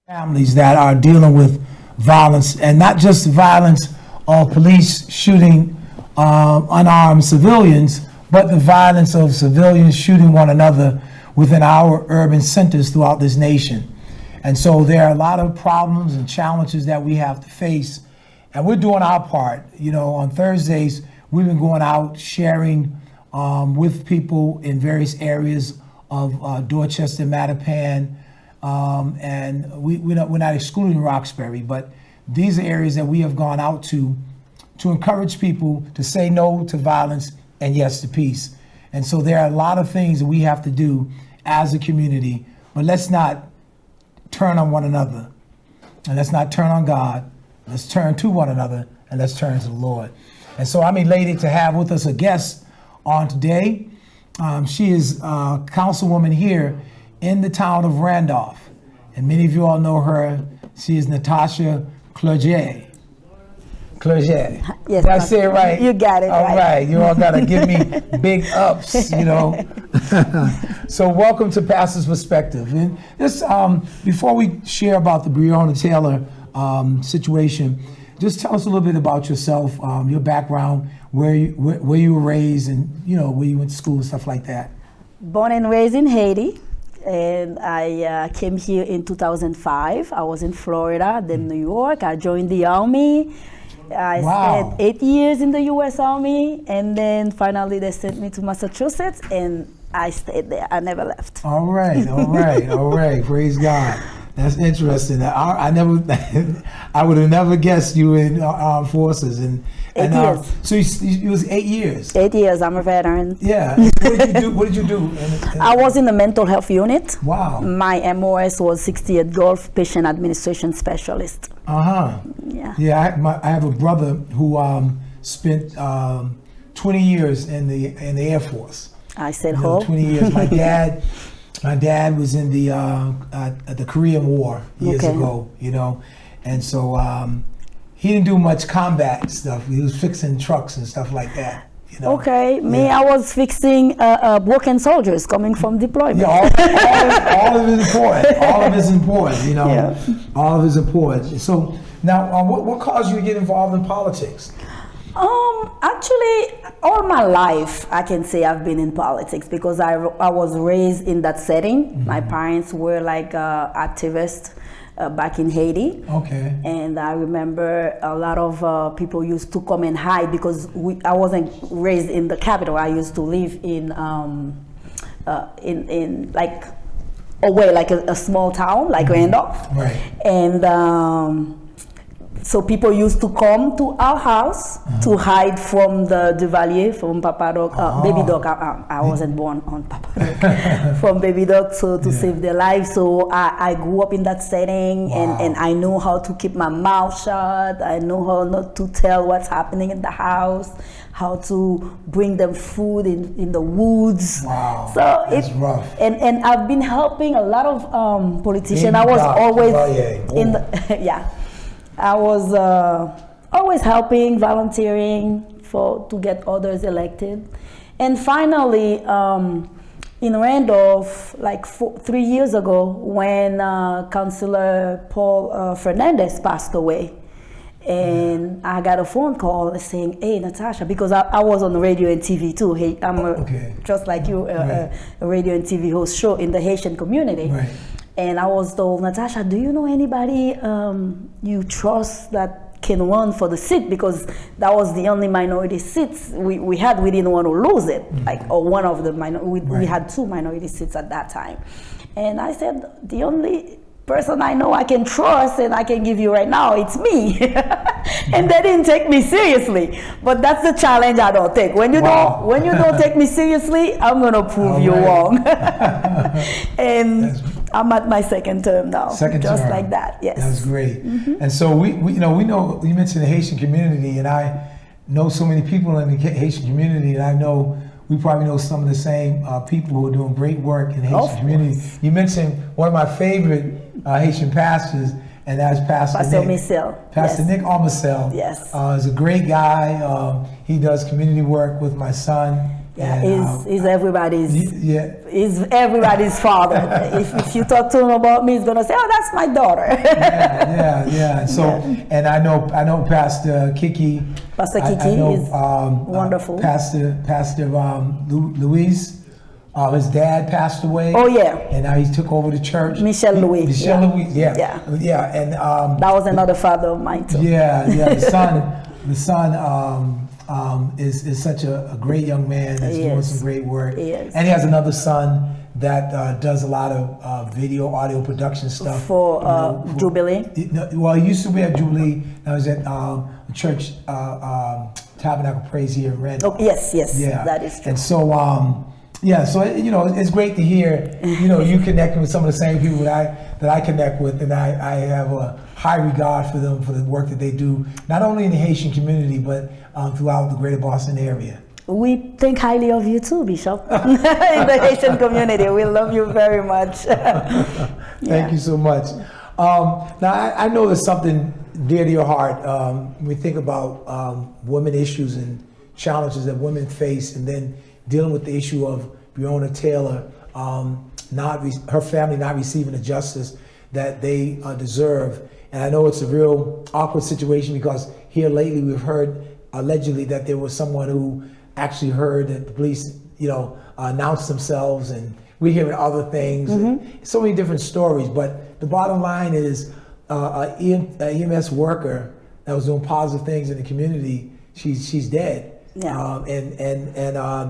families that are dealing with violence, and not just violence of police shooting unarmed civilians, but the violence of civilians shooting one another within our urban centers throughout this nation. And so there are a lot of problems and challenges that we have to face, and we're doing our part. You know, on Thursdays, we've been going out sharing with people in various areas of Dorchester, Mattapan, and we're not excluding Roxbury, but these are areas that we have gone out to encourage people to say no to violence and yes to peace. And so there are a lot of things that we have to do as a community, but let's not turn on one another, and let's not turn on God. Let's turn to one another, and let's turn to the Lord. And so I'm elated to have with us a guest on today. She is a councilwoman here in the town of Randolph, and many of you all know her. She is Natasha Clerget. Clerget. Yes. Did I say it right? You got it all right. You all got to give me big ups, you know. So welcome to Pastor's Perspective. And this, before we share about the Breonna Taylor situation, just tell us a little bit about yourself, your background, where you were raised, and where you went to school and stuff like that. Born and raised in Haiti, and I came here in 2005. I was in Florida, then New York. I joined the Army. I spent 8 years in the U.S. Army, and then finally they sent me to Massachusetts, and I stayed there. I never left. All right. Praise God. That's interesting. I would have never guessed you in armed forces. And 8 years. So it was 8 years. 8 years. I'm a veteran. Yeah. What did you do? I was in the mental health unit. Wow. My MOS was 68 Gulf Patient Administration Specialist. Yeah. Yeah. I have a brother who spent 20 years in the Air Force. I said, 20 years. My dad was in the Korean War years ago, and so he didn't do much combat stuff. He was fixing trucks and stuff like that. Okay, I was fixing broken soldiers coming from deployment. Yeah, all of it is important. All of it is important. All of it is important. So now, what caused you to get involved in politics? Actually, all my life, I can say I've been in politics because I was raised in that setting. Mm-hmm. My parents were like activists back in Haiti. Okay. And I remember a lot of people used to come and hide because I wasn't raised in the capital. I used to live in like away, like a small town, like Randolph. Right. And so people used to come to our house to hide from the Duvalier, from Papa Doc, Baby Doc. I wasn't born on Papa Doc. From Baby Doc, to save their lives. So I grew up in that setting, and I know how to keep my mouth shut. I know how not to tell what's happening in the house, how to bring them food in the woods. Wow, so it's rough. And I've been helping a lot of politicians. I was always in the, I was always helping, volunteering to get others elected. And finally, in Randolph, like 3 years ago, when Councilor Paul Fernandez passed away, and I got a phone call saying, "Hey, Natasha," because I was on radio and TV too. Hey, I'm just like you, a radio and TV host show in the Haitian community. Right. And I was told, "Natasha, do you know anybody you trust that can run for the seat?" Because that was the only minority seats we had. We didn't want to lose it. Mm-hmm. Or one of the we had 2 minority seats at that time. And I said, the only person I know I can trust and I can give you right now, it's me. And they didn't take me seriously. But that's the challenge I don't take. When you don't take me seriously, I'm gonna prove you wrong. And I'm at my second term now. Just like that, yes. That's great. Mm-hmm. And so we know, you mentioned the Haitian community, and I know so many people in the Haitian community, and I know we probably know some of the same people who are doing great work in the Haitian community. You mentioned one of my favorite Haitian pastors, and that's Pastor Nick. Pastor Nick Armacel. Yes. Is a great guy. He does community work with my son Yeah, And, he's everybody's. yeah. He's everybody's father. if you talk to him about me, he's gonna say, "Oh, that's my daughter." Yeah. So, and I know Pastor Kiki. Pastor Kiki I know, is wonderful. Pastor Luis. His dad passed away. Oh yeah. And now he took over the church. Michel Louis. Louis. Yeah. And that was another father of mine too. Yeah. The son is such a great young man that's doing some great work. He is. And he has another son that does a lot of video, audio production stuff. For Jubilee? Well, he used to be at Jubilee. Now he's at church, Tabernacle Praise here in Red. Oh, yes, Yeah. that is true. And so, it's great to hear, you connecting with some of the same people that I connect with, and I have a high regard for them for the work that they do, not only in the Haitian community, but throughout the greater Boston area. We think highly of you too, Bishop. In the Haitian community, we love you very much. Thank you so much. Now, I know there's something dear to your heart when we think about women issues and challenges that women face, and then dealing with the issue of Breonna Taylor, her family not receiving the justice that they deserve. And I know it's a real awkward situation because here lately we've heard allegedly that there was someone who actually heard that the police, announced themselves, and we're hearing other things, and so many different stories. But the bottom line is a EMS worker that was doing positive things in the community, she's dead. Yeah. And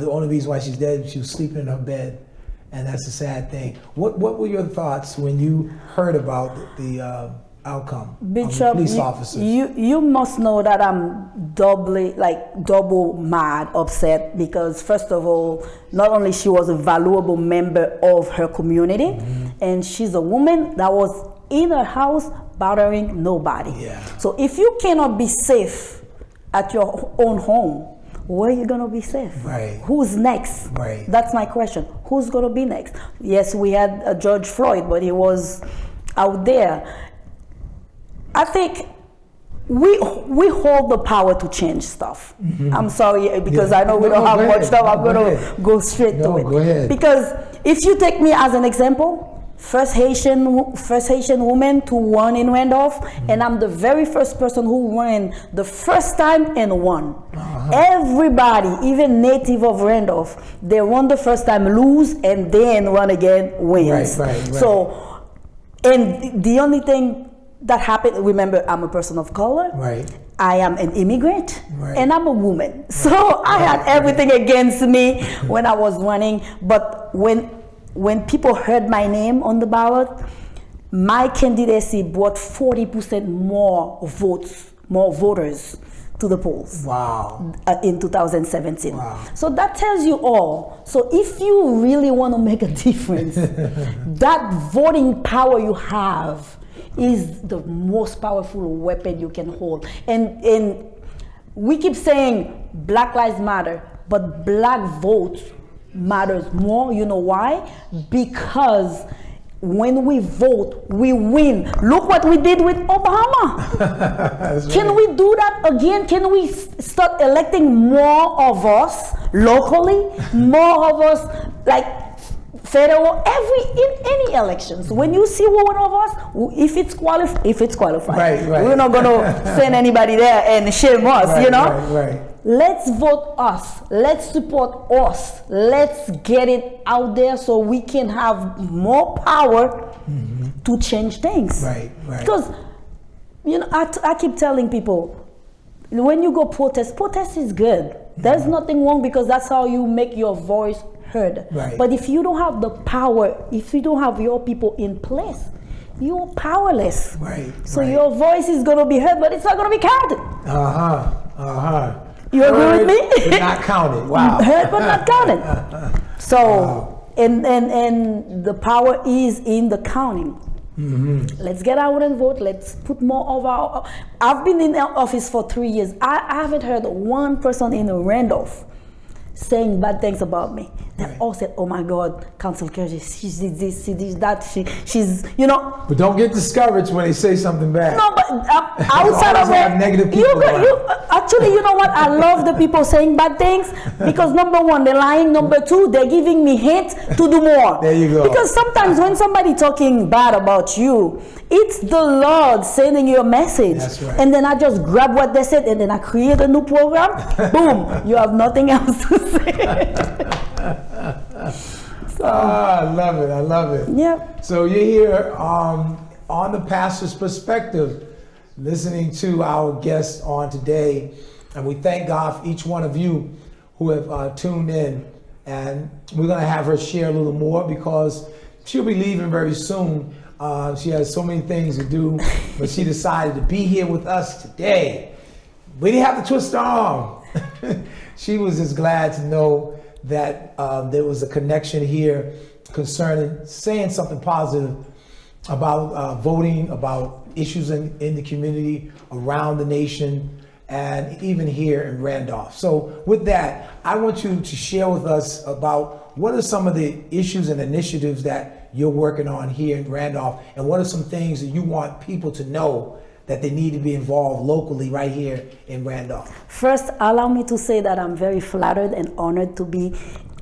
the only reason why she's dead, she was sleeping in her bed, and that's a sad thing. What were your thoughts when you heard about the outcome Bishop, of the police officers? You must know that I'm double mad, upset, because first of all, not only she was a valuable member of her community, and she's a woman that was in her house bothering nobody. Yeah. So if you cannot be safe at your own home, where are you going to be safe? Right. Who's next? Right. That's my question. Who's going to be next? Yes, we had George Floyd, but he was out there. I think we hold the power to change stuff. I'm sorry, because I know we don't have much time. I'm going to go straight to it. Go ahead. Because if you take me as an example, first Haitian woman to run in Randolph, and I'm the very first person who ran the first time and won. Everybody, even native of Randolph, they run the first time, lose, and then run again, wins. Right. So, and the only thing that happened, remember, I'm a person of color. Right. I am an immigrant, right. and I'm a woman. So I had everything against me when I was running, but when people heard my name on the ballot, my candidacy brought 40% more votes, more voters to the polls. Wow. In 2017. Wow. So that tells you all. So if you really want to make a difference, that voting power you have is the most powerful weapon you can hold. And we keep saying Black Lives Matter, but black votes matters more. You know why? Because when we vote, we win. Look what we did with Obama. Can we do that again? Can we start electing more of us locally, more of us like federal, in any elections? When you see one of us, if it's qualified, right. We're not gonna send anybody there and shame us, Right. Let's vote us. Let's support us. Let's get it out there so we can have more power to change things. Right. Because, I keep telling people, when you go protest is good. There's nothing wrong, because that's how you make your voice heard. Right. But if you don't have the power, if you don't have your people in place, you're powerless. Right. So your voice is going to be heard, but it's not going to be counted. You agree with me? But not counted. Wow. Heard but not counted. So, and the power is in the counting. Let's get out and vote. Let's put more of our. I've been in office for 3 years. I haven't heard one person in Randolph saying bad things about me. They all said, "Oh my God, Council Kerji, she did this, she did that. She's, you know." But don't get discouraged when they say something bad. No, but outside of always have negative people actually, you know what? I love the people saying bad things because number one, they're lying. Number two, they're giving me hint to do more. There you go. Because sometimes when somebody talking bad about you, it's the Lord sending you a message. That's right. And then I just grab what they said and then I create a new program. Boom, you have nothing else to say. I love it. I love it. Yeah. So you're here on the pastor's perspective, listening to our guest on today, and we thank God for each one of you who have tuned in. And we're going to have her share a little more because she'll be leaving very soon. She has so many things to do, but she decided to be here with us today. We didn't have to twist her arm. She was just glad to know that there was a connection here concerning saying something positive about voting, about issues in the community, around the nation, and even here in Randolph. So with that, I want you to share with us about what are some of the issues and initiatives that you're working on here in Randolph, and what are some things that you want people to know that they need to be involved locally right here in Randolph? First, allow me to say that I'm very flattered and honored to be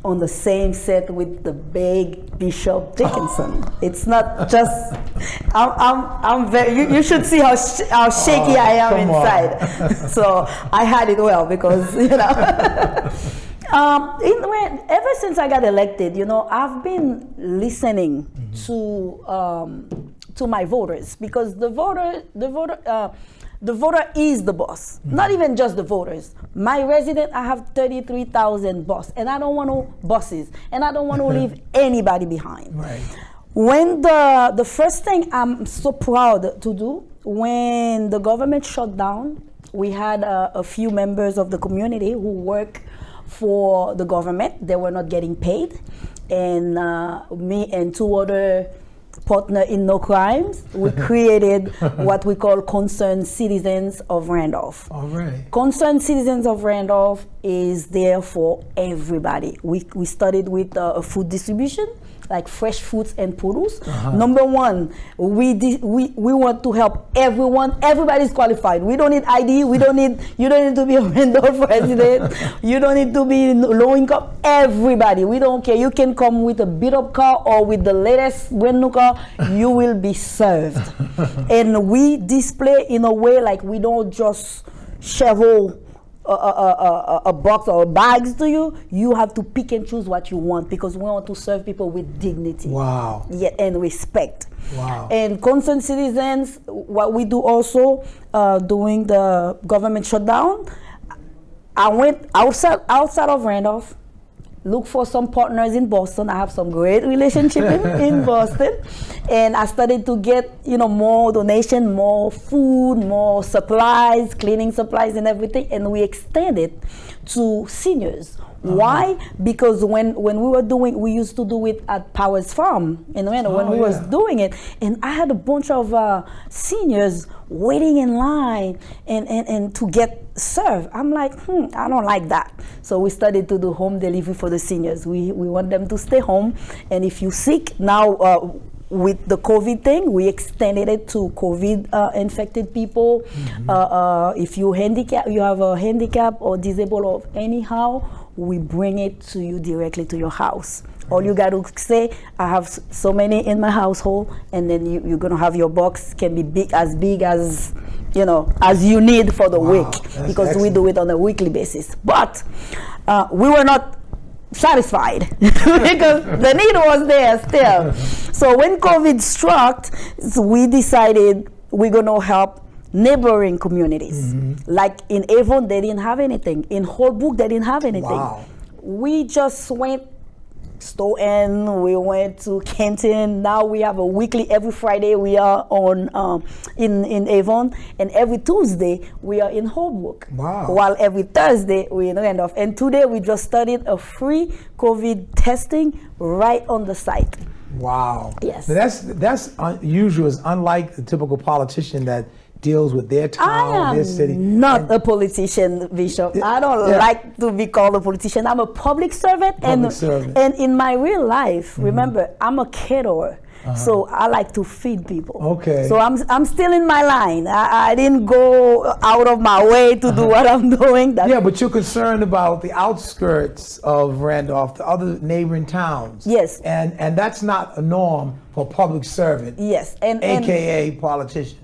on the same set with the big Bishop Dickinson. It's not just, I'm very, you should see how shaky I am inside. So I had it well because, you know. Ever since I got elected, you know, I've been listening to my voters because the voter is the boss. Not even just the voters. My resident, I have 33,000 bosses, and I don't want no bosses, and I don't want to leave anybody behind. Right. When the first thing I'm so proud to do, when the government shut down, we had a few members of the community who work for the government. They were not getting paid, and me and two other partner in No Crimes, we created what we call Concerned Citizens of Randolph. All right. Concerned Citizens of Randolph is there for everybody. We started with food distribution, like fresh fruits and produce. Number one, we want to help everyone. Everybody's qualified. We don't need ID. You don't need to be a Randolph resident. You don't need to be low income. Everybody. We don't care. You can come with a beat up car or with the latest brand new car. You will be served. And we display in a way like we don't just shovel a box or bags to you. You have to pick and choose what you want because we want to serve people with dignity. Wow. Yeah, and respect. Wow. And concerned citizens, what we do also during the government shutdown, I went outside of Randolph, look for some partners in Boston. I have some great relationship in Boston, and I started to get, you know, more donation, more food, more supplies, cleaning supplies and everything, and we extended to seniors. Why? Because when we used to do it at Powers Farm in Randolph when we was doing it, and I had a bunch of seniors waiting in line and to get served. I'm like, I don't like that. So we started to do home delivery for the seniors. We want them to stay home, and if you're sick now, with the COVID thing, we extended it to COVID infected people. If you have a handicap or disabled or anyhow, we bring it to you directly to your house. All you got to say, I have so many in my household, and then you're gonna have your box can be big as you know, as you need for the week, because excellent. We do it on a weekly basis. But we were not satisfied because the need was there still. So when COVID struck, we decided we're gonna help neighboring communities. Like in Avon, they didn't have anything. In Holbrook, they didn't have anything. Wow. We just went Stoughton, we went to Kenton. Now we have a weekly, every Friday we are on in Avon, and every Tuesday we are in Holbrook. Wow. While every Thursday we're in Randolph. And today we just started a free COVID testing right on the site. Wow. Yes. That's unusual. It's unlike the typical politician that deals with their town, their city. Not a politician, Bishop. I don't like to be called a politician. I'm a public servant. And in my real life, remember, I'm a caterer. So I like to feed people. Okay. So I'm still in my line. I didn't go out of my way to do what I'm doing. But you're concerned about the outskirts of Randolph, the other neighboring towns. Yes. And that's not a norm for a public servant. Yes. AKA politician.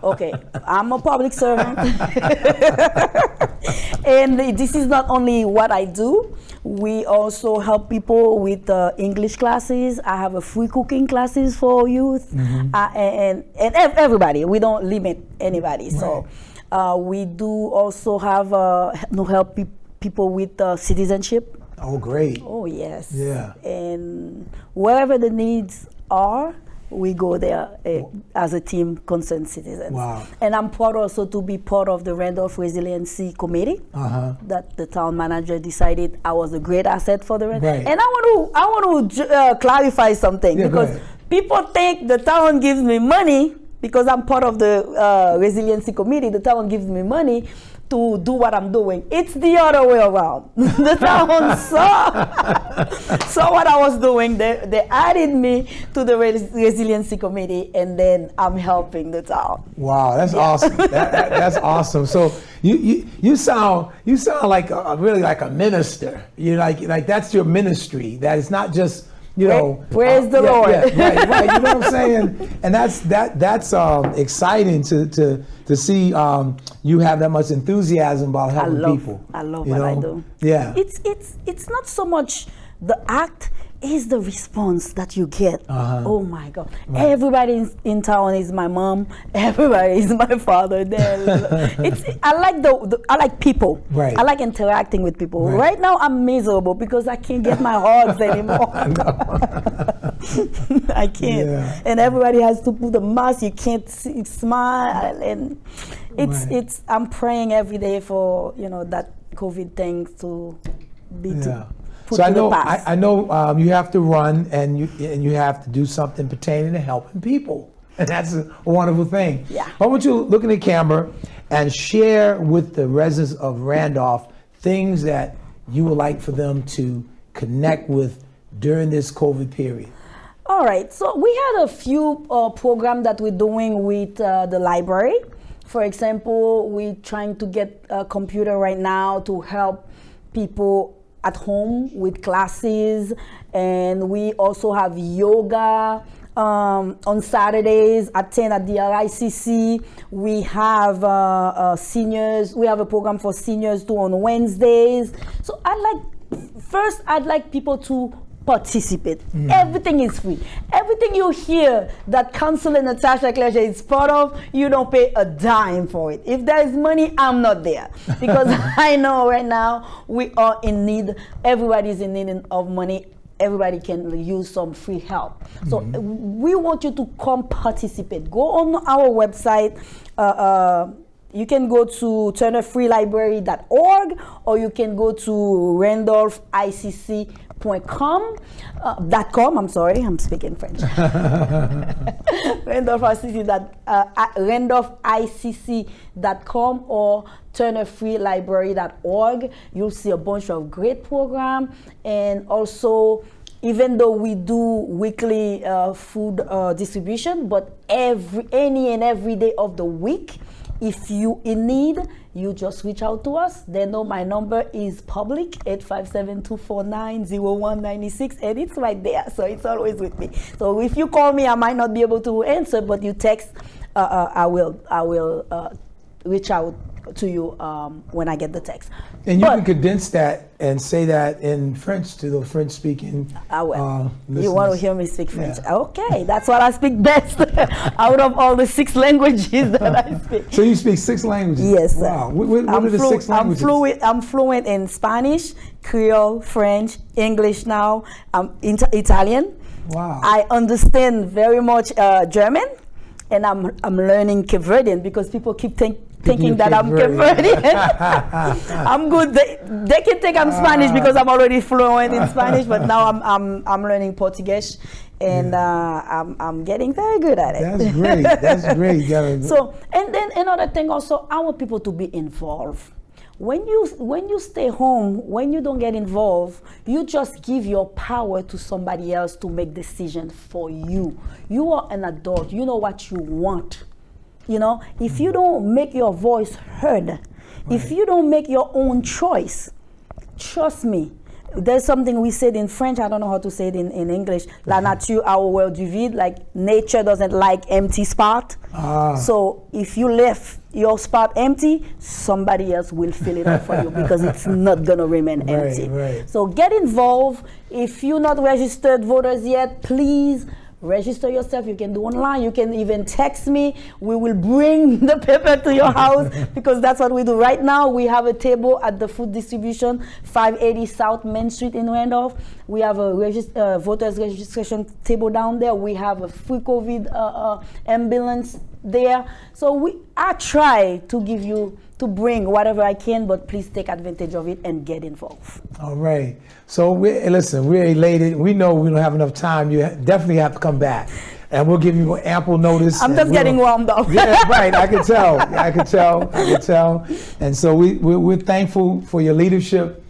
Okay, I'm a public servant. And this is not only what I do. We also help people with English classes. I have a free cooking classes for youth, and everybody. We don't limit anybody. Right. So we do also have help people with citizenship. Oh, great. Oh, yes. Yeah. And wherever the needs are, we go there as a team, Concerned Citizens. Wow. And I'm proud also to be part of the Randolph Resiliency Committee that the town manager decided I was a great asset for the Randolph. Right. And I want to clarify something, because people think the town gives me money because I'm part of the Resiliency Committee. The town gives me money to do what I'm doing. It's the other way around. The town saw what I was doing. They added me to the Resiliency Committee, and then I'm helping the town. Wow, that's awesome. That's awesome. So you sound like really like a minister. You like that's your ministry. That it's not just, you know, praise the Lord. Right. You know what I'm saying? And that's exciting to see you have that much enthusiasm about helping people. I love what I do. Yeah. It's not so much the act, is the response that you get. Oh my God. Right. Everybody in town is my mom. Everybody is my father. I like people. Right. I like interacting with people. Right now I'm miserable because I can't get my hugs anymore. I can't. Yeah. And everybody has to put a mask. You can't smile, and it's I'm praying every day for that COVID thing to be So I know you have to run, and you have to do something pertaining to helping people, and that's a wonderful thing. Yeah. Why don't you look in the camera and share with the residents of Randolph things that you would like for them to connect with during this COVID period? All right. So we had a few programs that we're doing with the library. For example, we're trying to get a computer right now to help people at home with classes, and we also have yoga on Saturdays at 10 at the RICC. We have seniors. We have a program for seniors too on Wednesdays. So I'd like people to participate. Everything is free. Everything you hear that Councilor Natasha Clerget is part of, you don't pay a dime for it. If there is money, I'm not there, because I know right now we are in need. Everybody's in need of money. Everybody can use some free help. So we want you to come participate. Go on our website. You can go to turnerfreelibrary.org, or you can go to randolphicc.com. I'm sorry, I'm speaking French. randolphicc.com or turnerfreelibrary.org. You'll see a bunch of great programs, and also, even though we do weekly food distribution, but any and every day of the week, if you in need, you just reach out to us. They know my number is public, 857-249-0196, and it's right there, so it's always with me. So if you call me, I might not be able to answer, but you text, I will reach out to you when I get the text. And you can condense that and say that in French to the French-speaking listeners. You want to hear me speak French? Yeah. Okay, that's what I speak best out of all the 6 languages that I speak. So you speak 6 languages? Yes. Wow. What are the 6 languages? I'm fluent in Spanish, Creole, French, English now, Italian. Wow. I understand very much German, and I'm learning Cape Verdean, because people keep thinking that I'm Cape Verdean. I'm good. They can think I'm Spanish because I'm already fluent in Spanish, but now I'm learning Portuguese, and I'm getting very good at it. That's great. That's great. So, and then another thing also, I want people to be involved. When you stay home, when you don't get involved, you just give your power to somebody else to make decisions for you. You are an adult. You know what you want. You know, if you don't make your voice heard, if you don't make your own choice, trust me, there's something we said in French, I don't know how to say it in English, la nature a horreur du vide, like nature doesn't like empty spot. So if you left your spot empty, somebody else will fill it up for you because it's not gonna remain empty. Right. So get involved. If you're not registered voters yet, please register yourself. You can do online. You can even text me. We will bring the paper to your house because that's what we do. Right now, we have a table at the food distribution, 580 South Main Street in Randolph. We have a voters registration table down there. We have a free COVID ambulance there. So I try to bring whatever I can, but please take advantage of it and get involved. All right. So listen, we're elated. We know we don't have enough time. You definitely have to come back, and we'll give you ample notice. I'm just getting warmed up. Yeah, right. I can tell. And so we're thankful for your leadership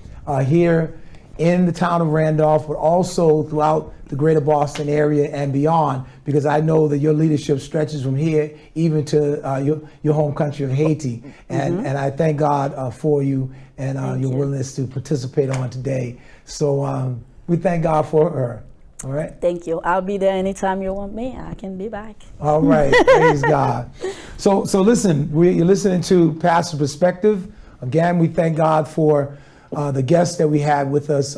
here in the town of Randolph, but also throughout the greater Boston area and beyond, because I know that your leadership stretches from here even to your home country of Haiti. And I thank God for you and your willingness to participate on today. So we thank God for her. All right. Thank you. I'll be there anytime you want me. I can be back. All right. Praise God. So listen, you're listening to Pastor Perspective. Again, we thank God for the guests that we had with us,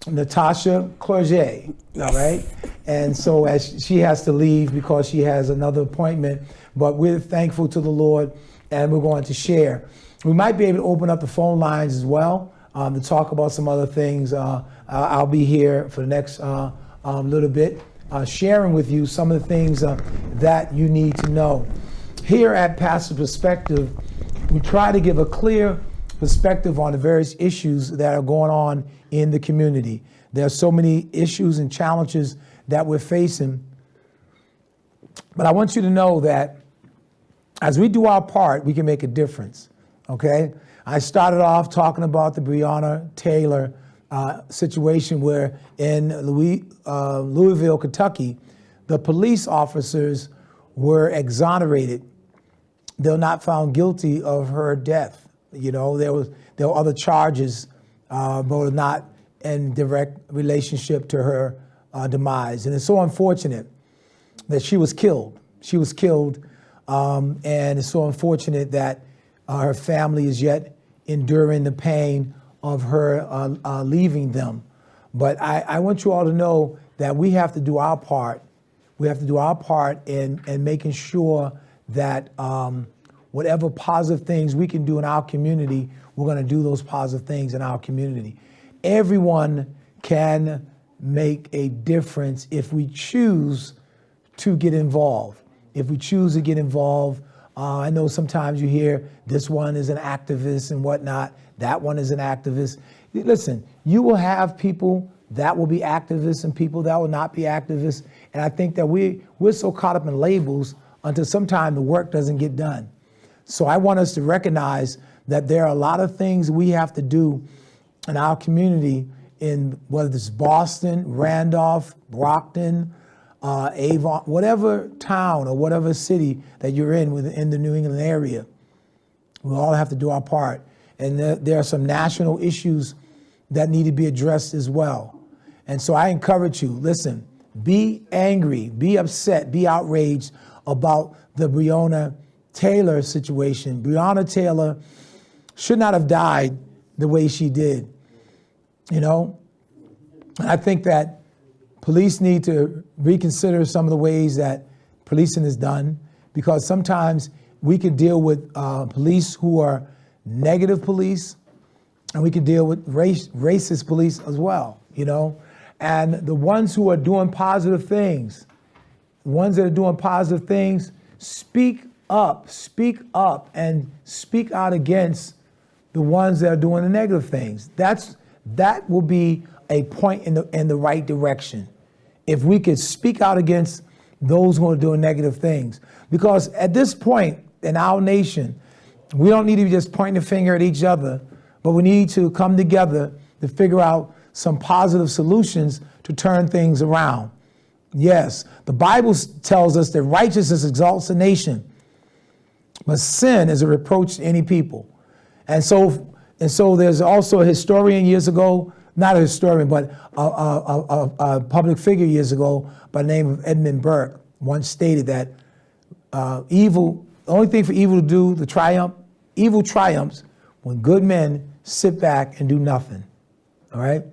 Natasha Clerget, all right? And so as she has to leave because she has another appointment, but we're thankful to the Lord and we're going to share. We might be able to open up the phone lines as well to talk about some other things. I'll be here for the next little bit, sharing with you some of the things that you need to know. Here at Pastor Perspective, we try to give a clear perspective on the various issues that are going on in the community. There are so many issues and challenges that we're facing. But I want you to know that as we do our part, we can make a difference, okay? I started off talking about the Breonna Taylor situation where in Louisville, Kentucky, the police officers were exonerated. They're not found guilty of her death. You know, there were other charges, but were not in direct relationship to her demise. And it's so unfortunate that she was killed. She was killed, and it's so unfortunate that her family is yet enduring the pain of her leaving them. But I want you all to know that we have to do our part. We have to do our part in making sure that whatever positive things we can do in our community, we're going to do those positive things in our community. Everyone can make a difference if we choose to get involved. If we choose to get involved, I know sometimes you hear this one is an activist and whatnot, that one is an activist. Listen, you will have people that will be activists and people that will not be activists. And I think that we're so caught up in labels until sometime the work doesn't get done. So I want us to recognize that there are a lot of things we have to do in our community, in whether it's Boston, Randolph, Brockton, Avon, whatever town or whatever city that you're in within the New England area. We all have to do our part. And there are some national issues that need to be addressed as well. And so I encourage you, listen, be angry, be upset, be outraged about the Breonna Taylor situation. Breonna Taylor should not have died the way she did, you know? And I think that police need to reconsider some of the ways that policing is done, because sometimes we can deal with police who are negative police, and we can deal with racist police as well, you know? And the ones who are doing positive things, the ones that are doing positive things, speak up, and speak out against the ones that are doing the negative things. That will be a point in the right direction. if we could speak out against those who are doing negative things. Because at this point in our nation, we don't need to be just pointing the finger at each other, but we need to come together to figure out some positive solutions to turn things around. Yes, the Bible tells us that righteousness exalts a nation, but sin is a reproach to any people. And so there's also a historian years ago, not a historian, but a public figure years ago by the name of Edmund Burke once stated that the only thing for evil to do, evil triumphs when good men sit back and do nothing. All right?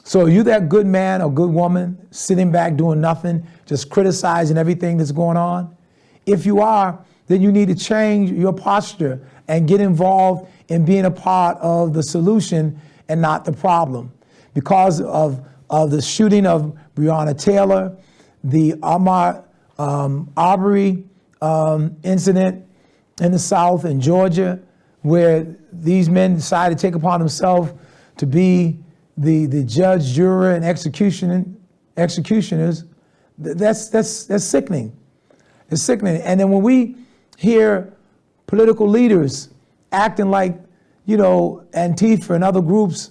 So are you that good man or good woman sitting back doing nothing, just criticizing everything that's going on? If you are, then you need to change your posture and get involved in being a part of the solution and not the problem. Because of the shooting of Breonna Taylor, the Ahmaud Arbery incident in the South in Georgia, where these men decided to take upon themselves to be the judge, juror, and executioners, that's sickening. It's sickening. And then when we hear political leaders acting like, Antifa and other groups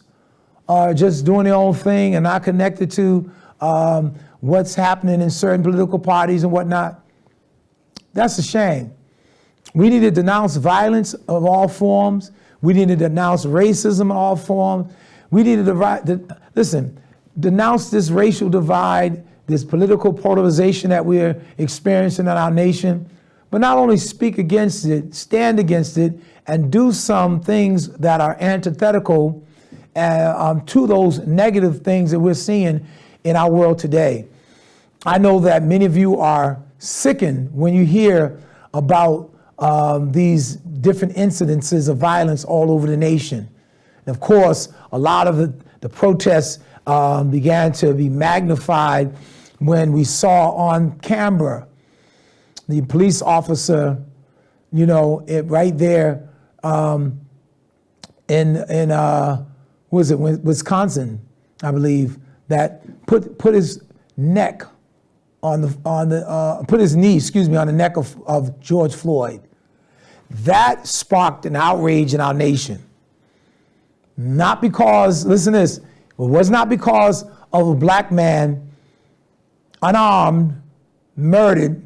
are just doing their own thing and not connected to what's happening in certain political parties and whatnot, that's a shame. We need to denounce violence of all forms. We need to denounce racism in all forms. We need to denounce this racial divide, this political polarization that we're experiencing in our nation, but not only speak against it, stand against it, and do some things that are antithetical to those negative things that we're seeing in our world today. I know that many of you are sickened when you hear about these different incidences of violence all over the nation. And of course, a lot of the protests began to be magnified when we saw on camera the police officer, right there in Wisconsin, I believe, that put his neck put his knee, on the neck of George Floyd. That sparked an outrage in our nation. Not because, listen to this, it was not because of a black man unarmed, murdered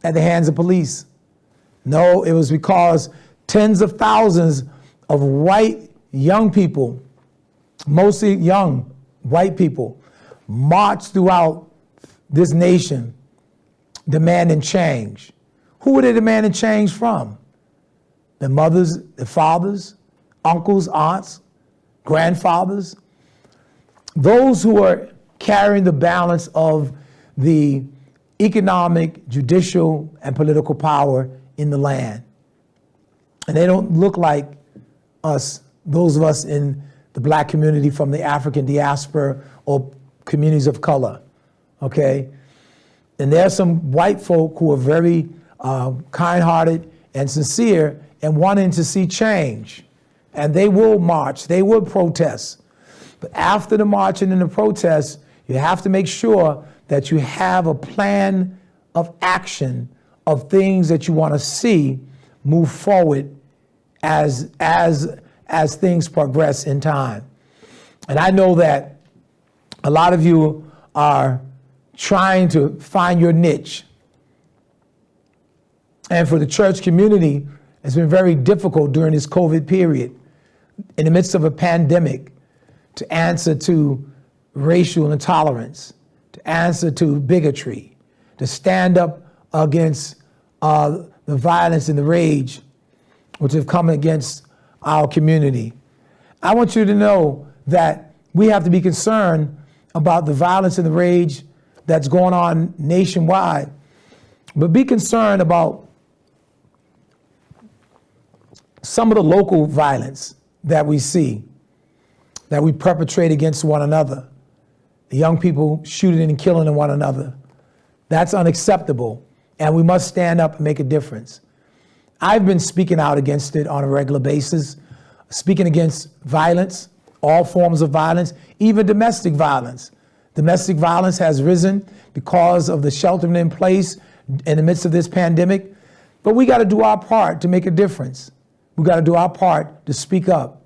at the hands of police. No, it was because tens of thousands of white young people, mostly young white people, marched throughout this nation demanding change. Who were they demanding change from? Their mothers, their fathers, uncles, aunts, grandfathers. Those who are carrying the balance of the economic, judicial, and political power in the land. And they don't look like us, those of us in the black community from the African diaspora or communities of color, okay? And there are some white folk who are very kind-hearted and sincere and wanting to see change. And they will march, they will protest. But after the marching and the protests, you have to make sure that you have a plan of action of things that you want to see move forward as things progress in time. And I know that a lot of you are trying to find your niche. And for the church community, it's been very difficult during this COVID period, in the midst of a pandemic, to answer to racial intolerance, to answer to bigotry, to stand up against the violence and the rage which have come against our community. I want you to know that we have to be concerned about the violence and the rage that's going on nationwide, but be concerned about some of the local violence that we see, that we perpetrate against one another. The young people shooting and killing one another. That's unacceptable, and we must stand up and make a difference. I've been speaking out against it on a regular basis, speaking against violence, all forms of violence, even domestic violence Domestic violence has risen because of the sheltering in place in the midst of this pandemic. But we got to do our part to make a difference. We got to do our part to speak up.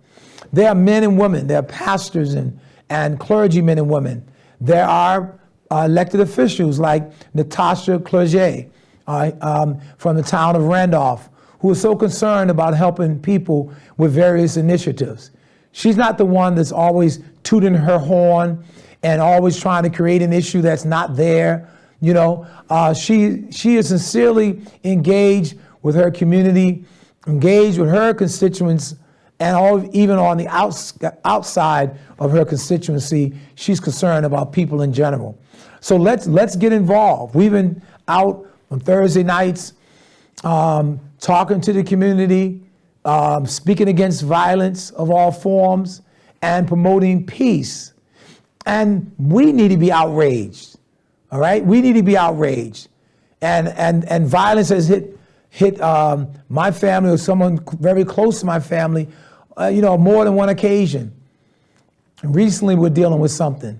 There are men and women, there are pastors and clergymen and women. There are elected officials like Natasha Clerget from the town of Randolph, who is so concerned about helping people with various initiatives. She's not the one that's always tooting her horn and always trying to create an issue that's not there. You know, she is sincerely engaged with her community, engaged with her constituents, and even on the outside of her constituency, she's concerned about people in general. So let's get involved. We've been out on Thursday nights talking to the community, speaking against violence of all forms, and promoting peace. And we need to be outraged. All right, we need to be outraged, and violence has hit my family or someone very close to my family, more than one occasion. And recently, we're dealing with something,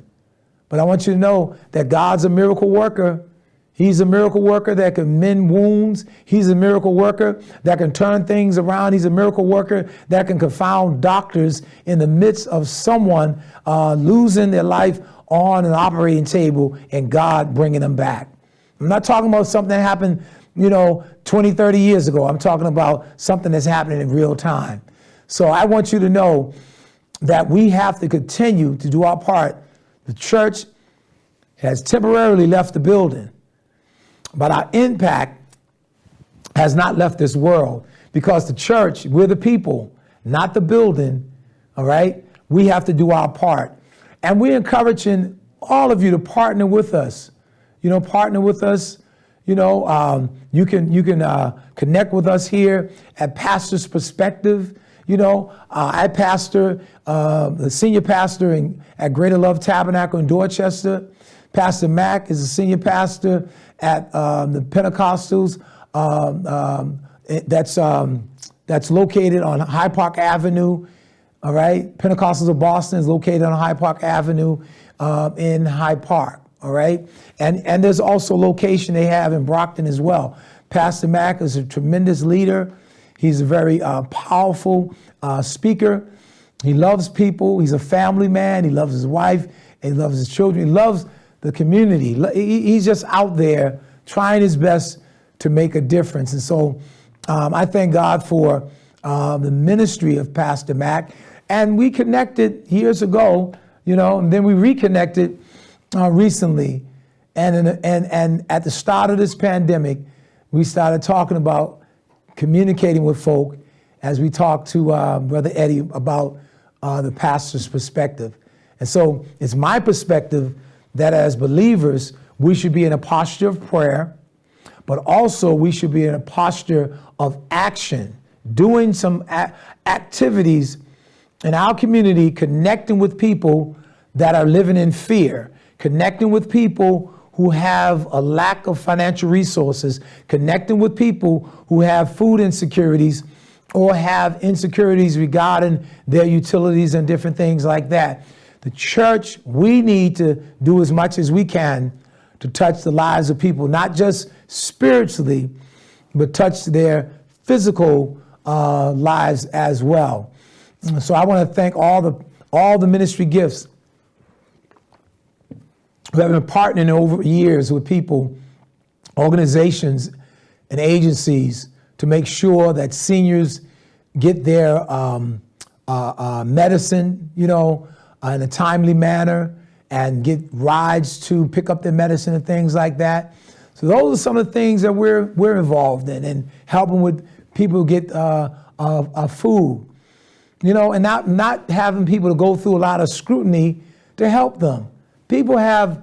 but I want you to know that God's a miracle worker. He's a miracle worker that can mend wounds. He's a miracle worker that can turn things around. He's a miracle worker that can confound doctors in the midst of someone losing their life on an operating table and God bringing them back. I'm not talking about something that happened, 20, 30 years ago. I'm talking about something that's happening in real time. So I want you to know that we have to continue to do our part. The church has temporarily left the building, but our impact has not left this world, because the church, we're the people, not the building, all right? We have to do our part. And we're encouraging all of you to partner with us. Partner with us. You can connect with us here at Pastor's Perspective. I pastor, the senior pastor at Greater Love Tabernacle in Dorchester. Pastor Mack is the senior pastor at the Pentecostals. That's located on Hyde Park Avenue. All right, Pentecostals of Boston is located on Hyde Park Avenue in Hyde Park. All right, and there's also location they have in Brockton as well. Pastor Mack is a tremendous leader. He's a very powerful speaker. He loves people. He's a family man. He loves his wife. He loves his children. He loves the community. He's just out there trying his best to make a difference. And so I thank God for the ministry of Pastor Mack. And we connected years ago, and then we reconnected recently. And at the start of this pandemic, we started talking about communicating with folk as we talked to Brother Eddie about the pastor's perspective. And so it's my perspective that as believers, we should be in a posture of prayer, but also we should be in a posture of action, doing some activities in our community, connecting with people that are living in fear, connecting with people who have a lack of financial resources, connecting with people who have food insecurities or have insecurities regarding their utilities and different things like that. The church, we need to do as much as we can to touch the lives of people, not just spiritually, but touch their physical lives as well. So I want to thank all the ministry gifts who have been partnering over years with people, organizations, and agencies to make sure that seniors get their medicine, in a timely manner, and get rides to pick up their medicine and things like that. So those are some of the things that we're involved in, and helping with people get food, and not having people to go through a lot of scrutiny to help them. People have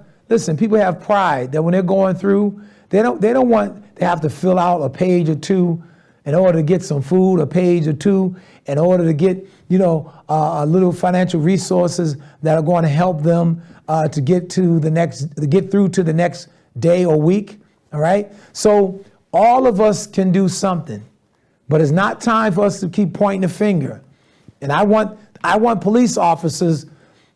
pride that when they're going through, they don't want to have to fill out a page or two in order to get some food, a page or two in order to get, a little financial resources that are going to help them to get through to the next day or week. All right. So all of us can do something, but it's not time for us to keep pointing the finger. And I want police officers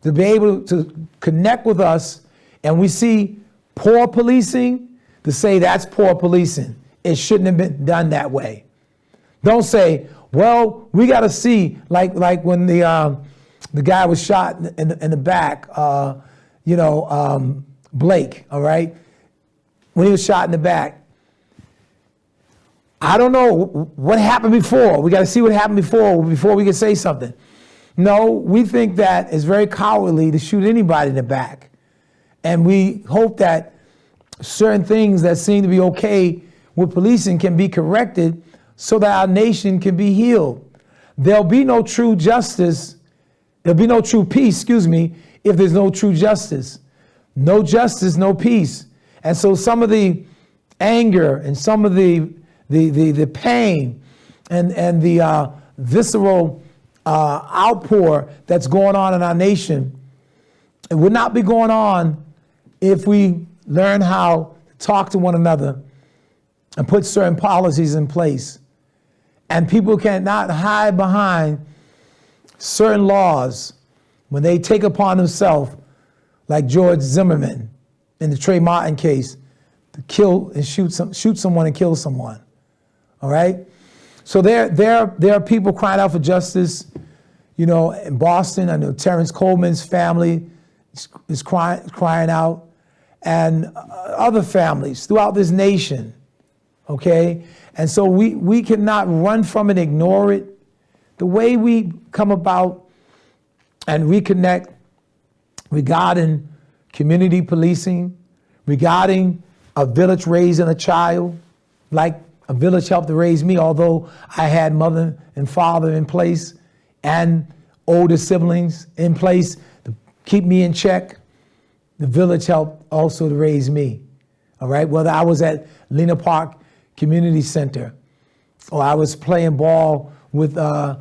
to be able to connect with us and we see poor policing, to say that's poor policing. It shouldn't have been done that way. Don't say, well, we got to see, like when the guy was shot in the back, Blake, all right? When he was shot in the back, I don't know what happened before. We got to see what happened before we can say something. No, we think that it's very cowardly to shoot anybody in the back. And we hope that certain things that seem to be okay with policing can be corrected so that our nation can be healed. There'll be no true justice. There'll be no true peace, if there's no true justice. No justice, no peace. And so some of the anger and some of the pain and the visceral outpour that's going on in our nation, it would not be going on if we learn how to talk to one another and put certain policies in place. And people cannot hide behind certain laws when they take upon themselves, like George Zimmerman in the Trey Martin case, to kill and shoot someone and kill someone. All right? So there are people crying out for justice. In Boston, I know Terrence Coleman's family is crying out, and other families throughout this nation, okay? And so we cannot run from it, ignore it. The way we come about and reconnect regarding community policing, regarding a village raising a child, like a village helped to raise me, although I had mother and father in place and older siblings in place to keep me in check. The village helped also to raise me, all right? Whether I was at Lena Park Community Center or I was playing ball with a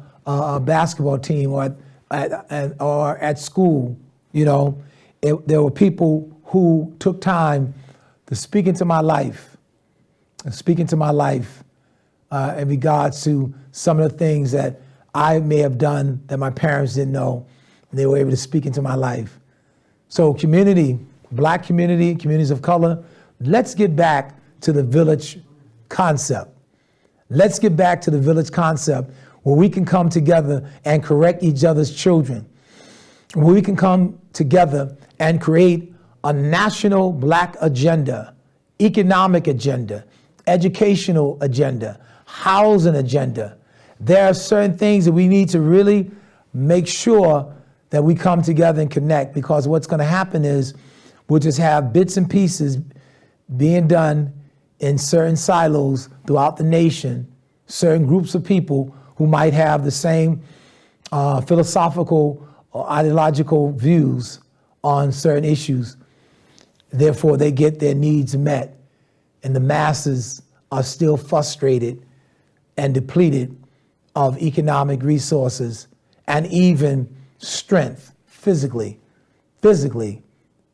basketball team or at school, there were people who took time to speak into my life, in regards to some of the things that I may have done that my parents didn't know, and they were able to speak into my life. So community, Black community, communities of color, let's get back to the village concept. Let's get back to the village concept where we can come together and correct each other's children, where we can come together and create a national Black agenda, economic agenda, educational agenda, housing agenda. There are certain things that we need to really make sure that we come together and connect, because what's going to happen is we'll just have bits and pieces being done in certain silos throughout the nation, certain groups of people who might have the same philosophical or ideological views on certain issues. Therefore, they get their needs met, and the masses are still frustrated and depleted of economic resources and even strength physically.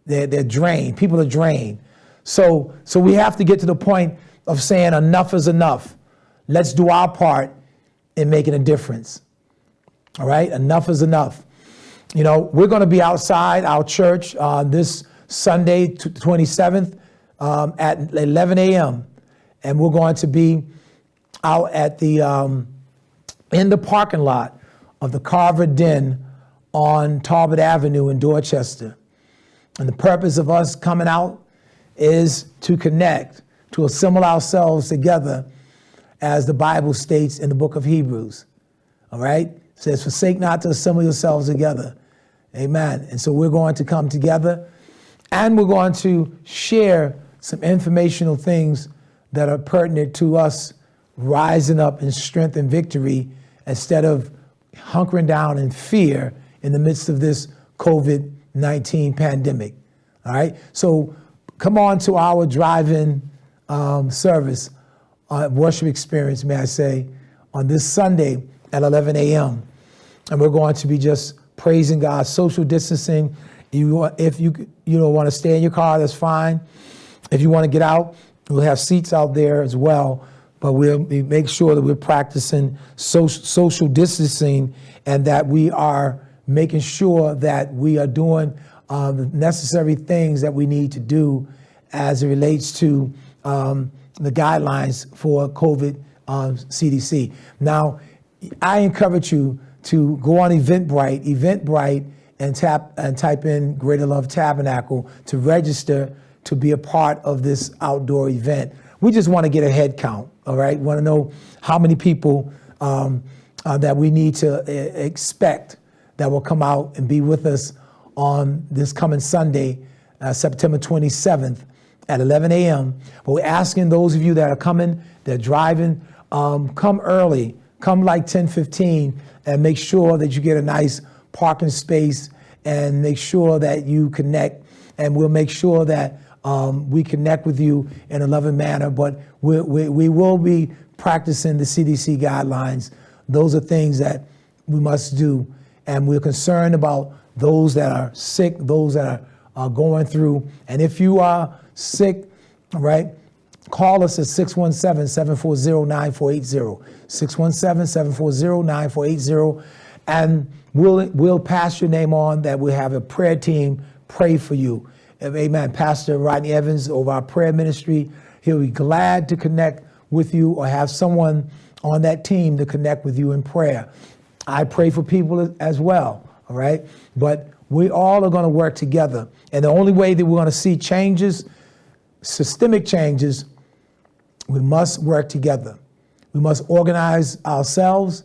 They're drained. People are drained. So we have to get to the point of saying enough is enough. Let's do our part in making a difference. All right? Enough is enough. We're going to be outside our church this Sunday, 27th, at 11 a.m. And we're going to be out at the in the parking lot of the Carver Den on Talbot Avenue in Dorchester. And the purpose of us coming out is to connect, to assemble ourselves together, as the Bible states in the book of Hebrews. All right? It says, forsake not to assemble yourselves together. Amen. And so we're going to come together, and we're going to share some informational things that are pertinent to us rising up in strength and victory instead of hunkering down in fear in the midst of this COVID-19 pandemic. All right? So come on to our drive-in service, worship experience, may I say, on this Sunday at 11 a.m. And we're going to be just praising God, social distancing. If you don't want to stay in your car, that's fine. If you want to get out, we'll have seats out there as well. But we'll make sure that we're practicing social distancing, and that we are making sure that we are doing the necessary things that we need to do as it relates to the guidelines for COVID CDC. Now, I encourage you to go on Eventbrite, and type in Greater Love Tabernacle to register to be a part of this outdoor event. We just want to get a head count, all right? We want to know how many people that we need to expect that will come out and be with us on this coming Sunday, September 27th at 11 a.m. But we're asking those of you that are coming, that are driving, come early, come like 10:15, and make sure that you get a nice parking space and make sure that you connect. And we'll make sure that we connect with you in a loving manner. But we will be practicing the CDC guidelines. Those are things that we must do. And we're concerned about those that are sick, those that are going through. And if you are sick, all right, call us at 617-740-9480, 617-740-9480, and we'll pass your name on that we'll have a prayer team pray for you. Amen. Pastor Rodney Evans over our prayer ministry, he'll be glad to connect with you or have someone on that team to connect with you in prayer. I pray for people as well, all right? But we all are going to work together. And the only way that we're going to see changes, systemic changes, we must work together. We must organize ourselves.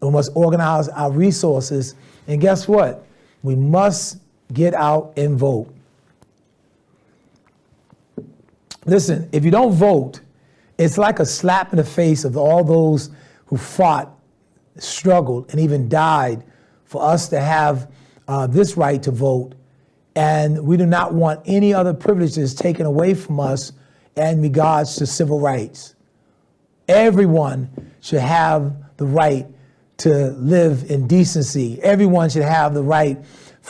We must organize our resources. And guess what? We must get out and vote. Listen, if you don't vote, it's like a slap in the face of all those who fought, struggled, and even died for us to have this right to vote. And we do not want any other privileges taken away from us in regards to civil rights. Everyone should have the right to live in decency. Everyone should have the right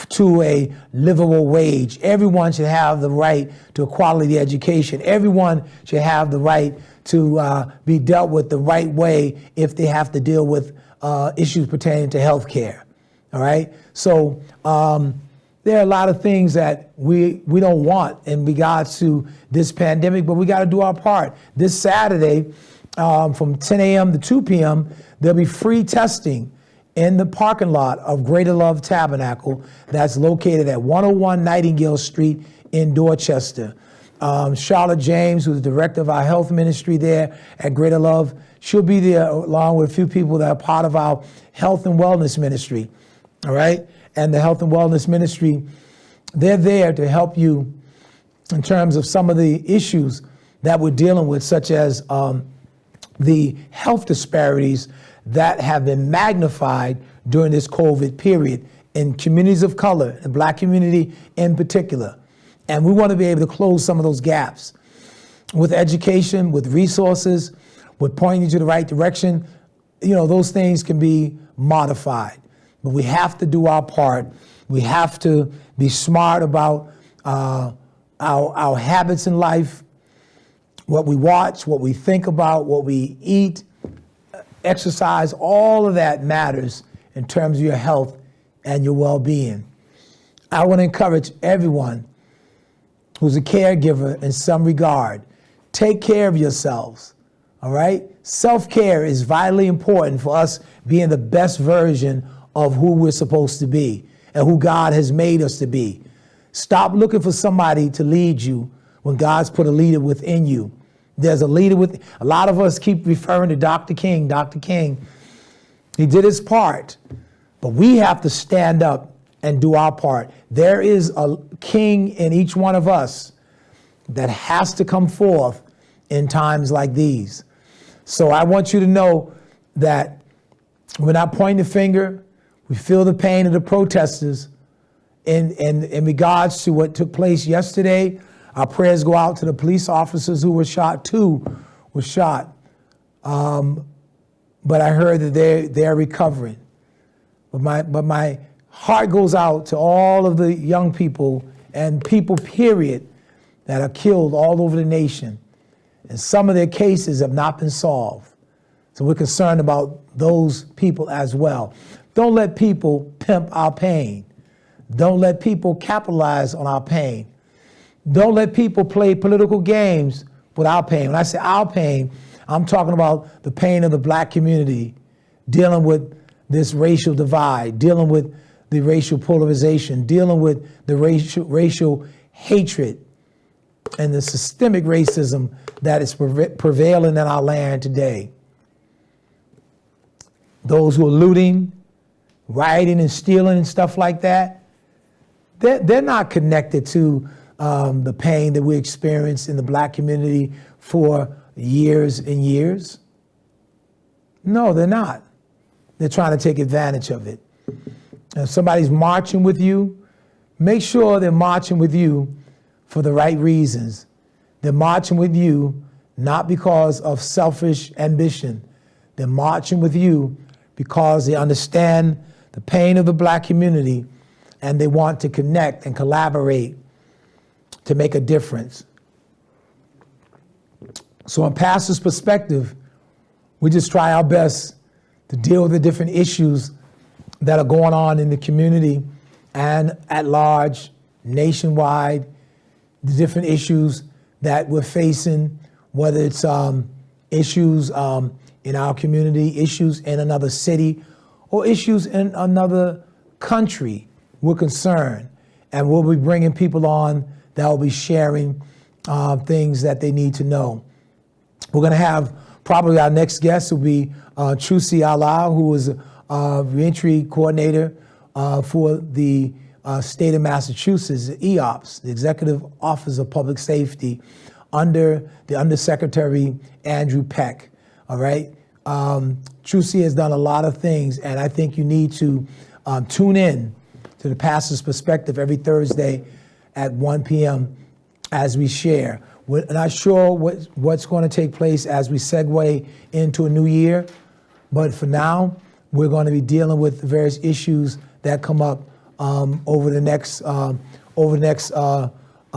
to a livable wage. Everyone should have the right to a quality education. Everyone should have the right to be dealt with the right way if they have to deal with issues pertaining to health care. All right? So there are a lot of things that we don't want in regards to this pandemic, but we got to do our part. This Saturday, from 10 a.m. to 2 p.m., there'll be free testing in the parking lot of Greater Love Tabernacle that's located at 101 Nightingale Street in Dorchester. Charlotte James, who's the director of our health ministry there at Greater Love, she'll be there along with a few people that are part of our health and wellness ministry, all right? And the health and wellness ministry, they're there to help you in terms of some of the issues that we're dealing with, such as the health disparities that have been magnified during this COVID period in communities of color, the Black community in particular. And we want to be able to close some of those gaps with education, with resources, with pointing you to the right direction. You know, those things can be modified, but we have to do our part. We have to be smart about our habits in life, what we watch, what we think about, what we eat, exercise, all of that matters in terms of your health and your well-being. I want to encourage everyone who's a caregiver in some regard, take care of yourselves, all right? Self-care is vitally important for us being the best version of who we're supposed to be and who God has made us to be. Stop looking for somebody to lead you when God's put a leader within you. There's a leader with, a lot of us keep referring to Dr. King. Dr. King, he did his part, but we have to stand up and do our part. There is a king in each one of us that has to come forth in times like these. So I want you to know that we're not pointing the finger. We feel the pain of the protesters in regards to what took place yesterday. Our prayers go out to the police officers who were shot. 2 were shot. But I heard that they're recovering. But my heart goes out to all of the young people and people, period, that are killed all over the nation. And some of their cases have not been solved. So we're concerned about those people as well. Don't let people pimp our pain. Don't let people capitalize on our pain. Don't let people play political games with our pain. When I say our pain, I'm talking about the pain of the black community, dealing with this racial divide, dealing with the racial polarization, dealing with the racial hatred and the systemic racism that is prevailing in our land today. Those who are looting, rioting and stealing and stuff like that, they're not connected to the pain that we experienced in the black community for years and years. No, they're not. They're trying to take advantage of it. If somebody's marching with you, make sure they're marching with you for the right reasons. They're marching with you not because of selfish ambition. They're marching with you because they understand the pain of the black community and they want to connect and collaborate to make a difference. So in Pastor's Perspective, we just try our best to deal with the different issues that are going on in the community and at large, nationwide, the different issues that we're facing, whether it's issues in our community, issues in another city, or issues in another country. We're concerned, and we'll be bringing people on that will be sharing things that they need to know. We're going to have probably our next guest will be Trucy Allah, who is a reentry coordinator for the state of Massachusetts, the EOPS, the Executive Office of Public Safety, under the Undersecretary Andrew Peck. All right. Trucy has done a lot of things, and I think you need to tune in to the Pastor's Perspective every Thursday at 1 p.m. as we share. We're not sure what's going to take place as we segue into a new year, but for now, we're going to be dealing with the various issues that come up over the next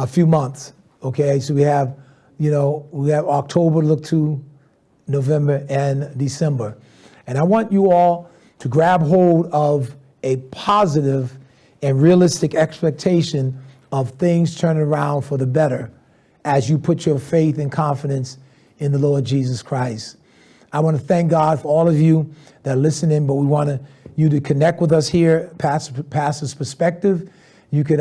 few months. Okay, so we have October to look to, November and December, and I want you all to grab hold of a positive and realistic expectation of things turning around for the better as you put your faith and confidence in the Lord Jesus Christ. I want to thank God for all of you that are listening, but we want you to connect with us here, Pastor's Perspective. You could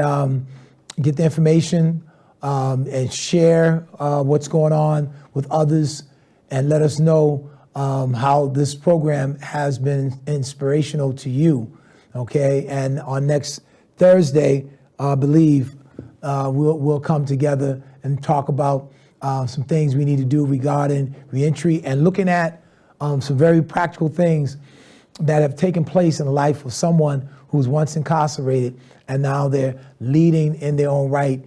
get the information and share what's going on with others and let us know how this program has been inspirational to you, okay? And on next Thursday, I believe, we'll come together and talk about some things we need to do regarding reentry and looking at some very practical things that have taken place in the life of someone who was once incarcerated and now they're leading in their own right,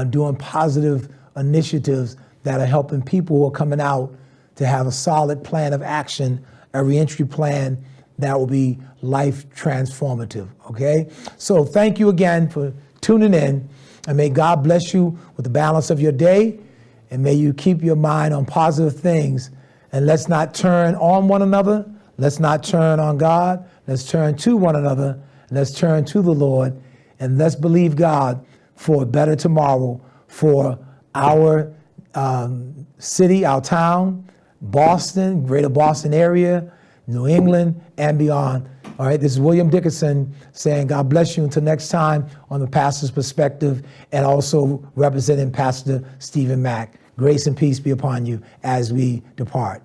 doing positive initiatives that are helping people who are coming out to have a solid plan of action, a reentry plan that will be life transformative, okay? So thank you again for tuning in, and may God bless you with the balance of your day, and may you keep your mind on positive things, and let's not turn on one another, let's not turn on God, let's turn to one another, and let's turn to the Lord, and let's believe God for a better tomorrow for our city, our town, Boston, greater Boston area, New England, and beyond. All right, this is William Dickerson saying God bless you until next time on the Pastor's Perspective, and also representing Pastor Stephen Mack. Grace and peace be upon you as we depart.